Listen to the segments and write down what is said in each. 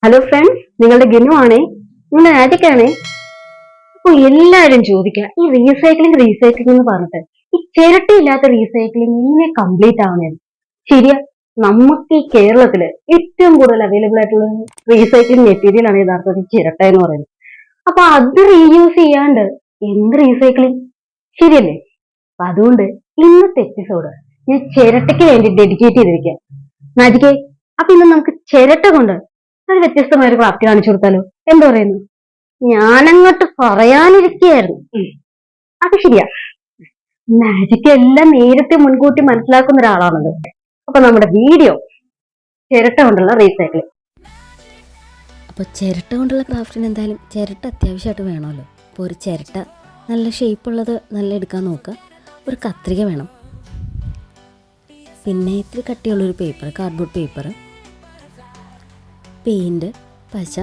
Hello friends, നിങ്ങളുടെ ഗിനു ആണേ. നിങ്ങളുടെ രാജക്കാണേ. അപ്പൊ എല്ലാരും ചോദിക്കുക, ഈ റീസൈക്ലിംഗ് എന്ന് പറഞ്ഞിട്ട് ഈ ചിരട്ടയില്ലാത്ത റീസൈക്ലിംഗ് എങ്ങനെ കംപ്ലീറ്റ് ആവുന്നത്? ശരിയാ, നമുക്ക് ഈ കേരളത്തില് ഏറ്റവും കൂടുതൽ അവൈലബിൾ ആയിട്ടുള്ള റീസൈക്ലിംഗ് മെറ്റീരിയൽ ആണ് യഥാർത്ഥത്തിൽ ചിരട്ട എന്ന് പറയുന്നത്. അപ്പൊ അത് റീയൂസ് ചെയ്യാണ്ട് എന്ത് റീസൈക്ലിംഗ്? ശരിയല്ലേ? അപ്പൊ അതുകൊണ്ട് ഇന്നത്തെ എപ്പിസോഡ് ഞാൻ ചിരട്ടയ്ക്ക് വേണ്ടി ഡെഡിക്കേറ്റ് ചെയ്തിരിക്കുക. നാജികെ, അപ്പൊ ഇന്ന് നമുക്ക് ചിരട്ട കൊണ്ട് ഒരു വ്യത്യസ്തമായ ഒരു ക്രാഫ്റ്റ് കാണിച്ചു കൊടുത്താലോ? എന്താ പറയുന്നു? ഞാനങ്ങോട്ട് പറയാനിരിക്കുകയായിരുന്നു. അത് ശരിയാ, മാജിക് എല്ലാം നേരത്തെ മുൻകൂട്ടി മനസ്സിലാക്കുന്ന ഒരാളാണല്ലോ. അപ്പൊ നമ്മുടെ വീഡിയോ ചിരട്ട കൊണ്ടുള്ള റീസൈക്ലിംഗ്. അപ്പോൾ ചിരട്ട കൊണ്ടുള്ള ക്രാഫ്റ്റിന് എന്തായാലും ചിരട്ട അത്യാവശ്യമായിട്ട് വേണമല്ലോ. അപ്പോൾ ഒരു ചിരട്ട നല്ല ഷേപ്പുള്ളത് നല്ല എടുക്കാൻ നോക്കുക. ഒരു കത്രിക വേണം, പിന്നെ ഇത്തിരി കട്ടിയുള്ളൊരു പേപ്പർ, കാർഡ്ബോർഡ് പേപ്പർ, പെയിൻറ്റ്, പശ.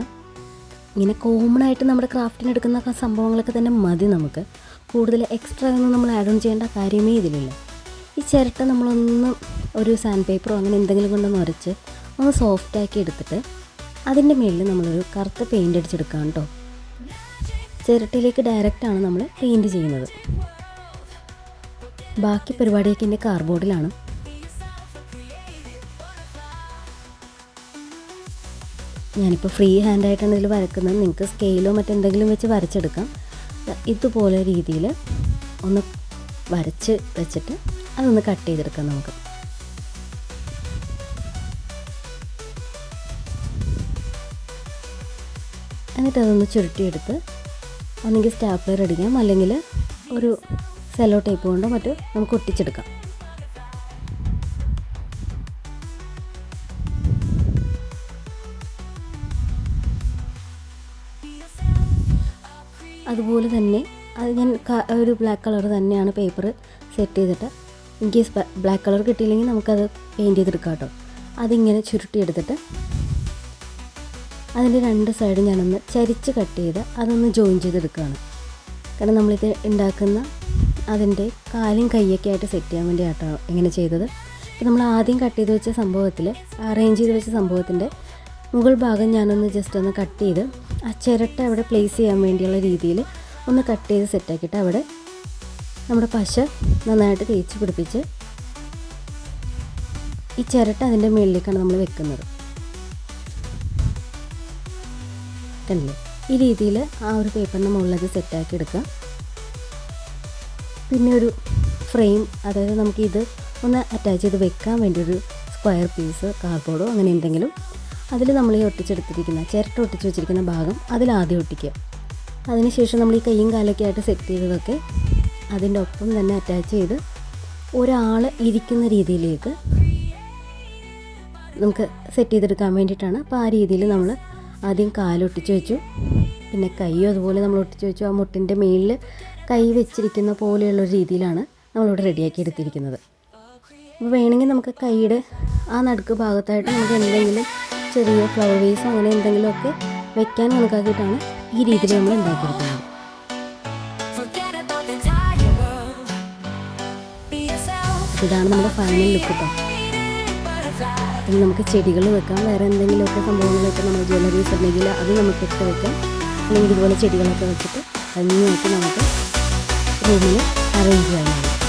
ഇങ്ങനെ കോമൺ ആയിട്ട് നമ്മുടെ ക്രാഫ്റ്റിന് എടുക്കുന്ന സംഭവങ്ങളൊക്കെ തന്നെ മതി നമുക്ക്. കൂടുതൽ എക്സ്ട്രാ ഒന്നും നമ്മൾ ആഡ് ഓൺ ചെയ്യേണ്ട കാര്യമേ ഇതിലില്ല. ഈ ചിരട്ട നമ്മളൊന്ന് ഒരു സാൻഡ് പേപ്പറോ അങ്ങനെ എന്തെങ്കിലും കൊണ്ടൊന്ന് ഉരച്ച് ഒന്ന് സോഫ്റ്റാക്കി എടുത്തിട്ട് അതിൻ്റെ മുകളിൽ നമ്മളൊരു കറുത്ത പെയിൻ്റ് അടിച്ചെടുക്കാം കേട്ടോ. ചിരട്ടയിലേക്ക് ഡയറക്റ്റാണ് നമ്മൾ പെയിൻറ്റ് ചെയ്യുന്നത്. ബാക്കി പരിപാടിയൊക്കെ എൻ്റെ കാർഡ്ബോർഡിലാണ്. ഞാനിപ്പോൾ ഫ്രീ ഹാൻഡായിട്ടാണ് ഇതിൽ വരക്കുന്നത്. നിങ്ങൾക്ക് സ്കെയിലോ മറ്റെന്തെങ്കിലും വെച്ച് വരച്ചെടുക്കാം. ഇതുപോലെ രീതിയിൽ ഒന്ന് വരച്ച് വെച്ചിട്ട് അതൊന്ന് കട്ട് ചെയ്തെടുക്കാം നമുക്ക്. എന്നിട്ട് അതൊന്ന് ചുരുട്ടിയെടുത്ത് ഒന്നെങ്കിൽ സ്റ്റാപ്ലർ അടിക്കാം, അല്ലെങ്കിൽ ഒരു സെല്ലോ ടേപ്പ് കൊണ്ടോ മറ്റോ നമുക്ക് ഒട്ടിച്ചെടുക്കാം. അതുപോലെ തന്നെ അത് ഞാൻ ഒരു ബ്ലാക്ക് കളർ തന്നെയാണ് പേപ്പർ സെറ്റ് ചെയ്തിട്ട്, ഇൻ കേസ് ബ്ലാക്ക് കളർ കിട്ടിയില്ലെങ്കിൽ നമുക്കത് പെയിൻറ്റ് ചെയ്തെടുക്കാം കേട്ടോ. അതിങ്ങനെ ചുരുട്ടിയെടുത്തിട്ട് അതിൻ്റെ രണ്ട് സൈഡും ഞാനൊന്ന് ചരിച്ച് കട്ട് ചെയ്ത് അതൊന്ന് ജോയിൻ ചെയ്തെടുക്കുകയാണ്. കാരണം നമ്മളിത് ഉണ്ടാക്കുന്ന അതിൻ്റെ കാലും കൈയൊക്കെ ആയിട്ട് സെറ്റ് ചെയ്യാൻ വേണ്ടിയിട്ടാണ് ഇങ്ങനെ ചെയ്തത്. അപ്പോൾ നമ്മൾ ആദ്യം കട്ട് ചെയ്ത് വെച്ച സംഭവത്തിൽ, അറേഞ്ച് ചെയ്ത് വെച്ച സംഭവത്തിൻ്റെ മുകൾ ഭാഗം ഞാനൊന്ന് ജസ്റ്റ് ഒന്ന് കട്ട് ചെയ്ത് ആ ചിരട്ട അവിടെ പ്ലേസ് ചെയ്യാൻ വേണ്ടിയുള്ള രീതിയിൽ ഒന്ന് കട്ട് ചെയ്ത് സെറ്റാക്കിയിട്ട് അവിടെ നമ്മുടെ പശ നന്നായിട്ട് തേച്ച് പിടിപ്പിച്ച് ഈ ചിരട്ട അതിൻ്റെ മുകളിലേക്കാണ് നമ്മൾ വെക്കുന്നത്. കണ്ടില്ലേ? ഈ രീതിയിൽ ആ ഒരു പേപ്പറിൻ്റെ മുകളിലത് സെറ്റാക്കി എടുക്കാം. പിന്നെ ഒരു ഫ്രെയിം, അതായത് നമുക്കിത് ഒന്ന് അറ്റാച്ച് ചെയ്ത് വെക്കാൻ വേണ്ടി ഒരു സ്ക്വയർ പീസ് കാർഡ്ബോർഡോ അങ്ങനെ എന്തെങ്കിലും, അതിൽ നമ്മൾ ഈ ഒട്ടിച്ചെടുത്തിരിക്കുന്ന ചിരട്ട ഒട്ടിച്ച് വെച്ചിരിക്കുന്ന ഭാഗം അതിലാദ്യം ഒട്ടിക്കുക. അതിനുശേഷം നമ്മൾ ഈ കയ്യും കാലൊക്കെ ആയിട്ട് സെറ്റ് ചെയ്തതൊക്കെ അതിൻ്റെ ഒപ്പം തന്നെ അറ്റാച്ച് ചെയ്ത് ഒരാൾ ഇരിക്കുന്ന രീതിയിലേക്ക് നമുക്ക് സെറ്റ് ചെയ്തെടുക്കാൻ വേണ്ടിയിട്ടാണ്. അപ്പോൾ ആ രീതിയിൽ നമ്മൾ ആദ്യം കാലൊട്ടിച്ച് വെച്ചു, പിന്നെ കൈയും അതുപോലെ നമ്മൾ ഒട്ടിച്ച് വെച്ചു. ആ മുട്ടിൻ്റെ മേലിൽ കൈ വെച്ചിരിക്കുന്ന പോലെയുള്ളൊരു രീതിയിലാണ് നമ്മളിവിടെ റെഡിയാക്കി എടുത്തിരിക്കുന്നത്. അപ്പോൾ വേണമെങ്കിൽ നമുക്ക് കൈയുടെ ആ നടുക്ക് ഭാഗത്തായിട്ട് നമുക്ക് എന്തെങ്കിലും ചെറിയ ഫ്ലവർ വേസ് അങ്ങനെ എന്തെങ്കിലുമൊക്കെ വെക്കാൻ കണക്കാക്കിയിട്ടാണ് ഈ രീതിയിൽ നമ്മൾ ഉണ്ടാക്കിയിരിക്കുന്നത്. ഇതാണ് നമ്മുടെ ഫൈനൽ ലുക്ക് കേട്ടോ. ഇനി നമുക്ക് ചെടികൾ വെക്കാം, വേറെ എന്തെങ്കിലുമൊക്കെ സംഭവങ്ങളൊക്കെ നമ്മൾ ജ്വല്ലറീസ് ഉണ്ടെങ്കിൽ അത് നമുക്ക് ഇട്ട് വെക്കാം. അല്ലെങ്കിൽ ഇതുപോലെ ചെടികളൊക്കെ വെച്ചിട്ട് ഭംഗിയായിട്ട് നമുക്ക് റൂമിൽ അറേഞ്ച് ചെയ്യാവുന്നതാണ്.